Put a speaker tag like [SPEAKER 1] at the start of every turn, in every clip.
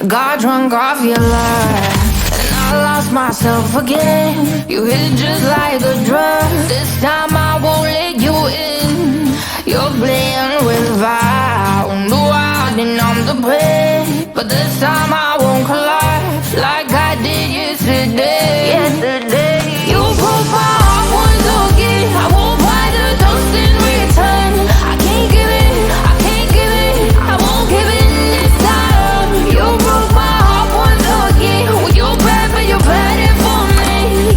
[SPEAKER 1] Got drunk off your love, and I lost myself again. You hit just like a drug. This time I won't let you in. You're playing with fire. No, I didn't I'm the prey, but this time I won't collapse like I did yesterday. You broke my heart once again. I won't buy the dust in return. I can't give it, I can't give it, I won't give it this time. You broke my heart once again. Well, you're bad, but you're bad it for me.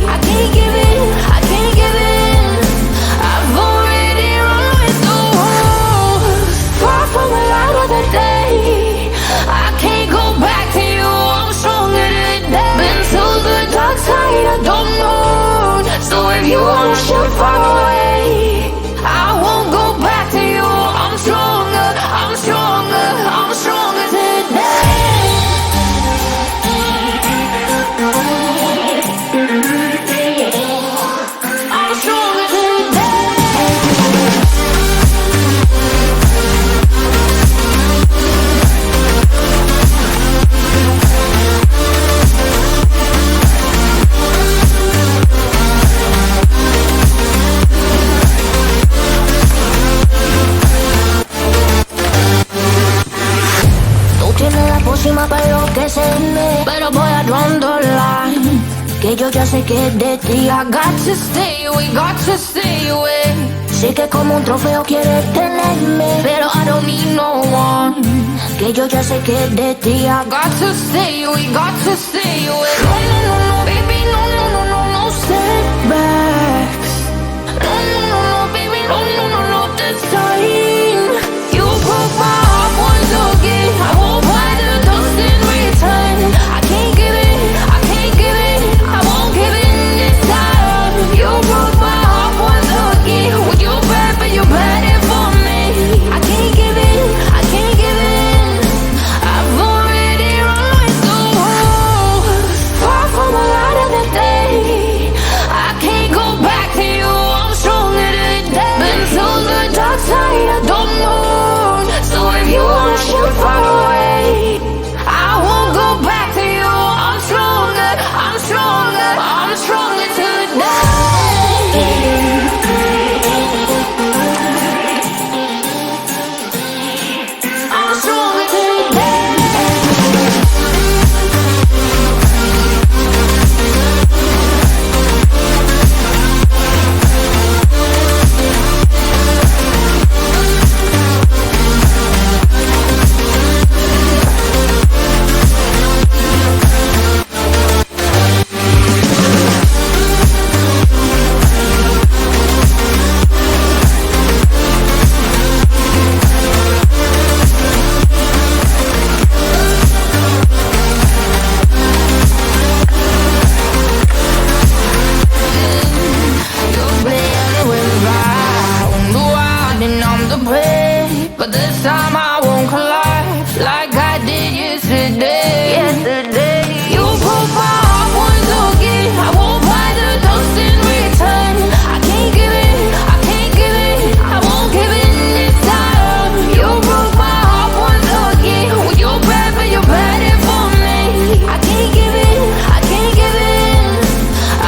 [SPEAKER 1] I can't give it, I can't give it. I've already run with the wolves. Far from the light of the day. I can't go back to you. I'm stronger today. Been to the dark side, I don't know. So if you wanna shoot far away, I won't go back to you. I'm stronger, I'm stronger, I'm stronger today. I'm stronger today. Tú tienes la pócima para enloquecerme, pero voy a draw the line. Que yo ya sé que es de ti. I got to stay away, got to stay away. Sé que como un trofeo quieres tenerme, pero I don't need no one. Que yo ya sé que es de ti. I got to stay away, got to stay away. No, no, no, no, baby, no, no, no, no, no setbacks. No, no, no, no, baby, no, no, no, no, this time. You broke my heart once again. I won't buy the dust in return. I can't give it, I can't give it, I won't give it this time. You broke my heart once again. Well, you're bad, but you're bad it for me. I can't give it, I can't give it. I've already run with the wolves. Far from the light of the day. I can't go back to you. I'm stronger today. Been to the dark side, I don't know. So if you wanna shoot far away, I won't go back to you. I'm stronger, I'm stronger, I'm stronger today. I'm stronger today. You're playing with fire. No, I didn't I'm the prey, but this time I won't collapse like I did yesterday. You broke my heart once again. I won't buy the dust in return. I can't give it, I can't give it, I won't give it this time. You broke my heart once again. Well, you're bad, but you're bad it for me. I can't give it, I can't give it.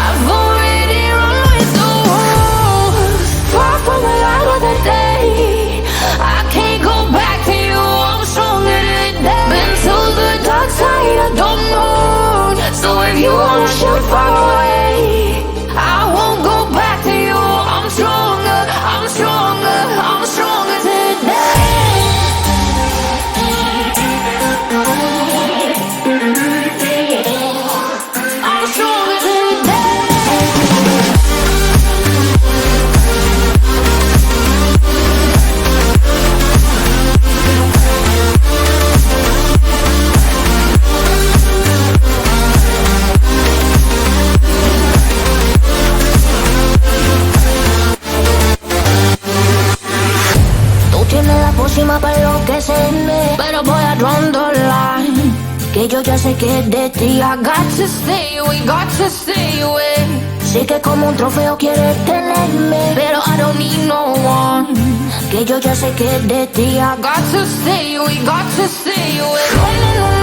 [SPEAKER 1] I've already run with the wolves. Far from the light of the day. I can't go back to you. I'm stronger today. Been to the dark side, I don't know. So if you wanna shoot far away, I won't go back to you. I'm stronger, I'm stronger, I'm stronger today. I'm stronger today. Tú tienes la pócima para enloquecerme, pero voy a draw the line. Que yo ya sé que es de ti. I got to stay away, got to stay away. Sé que como un trofeo quieres tenerme, pero I don't need no one. Que yo ya sé que es de ti. I got to stay away, got to stay away. No, no, no, no.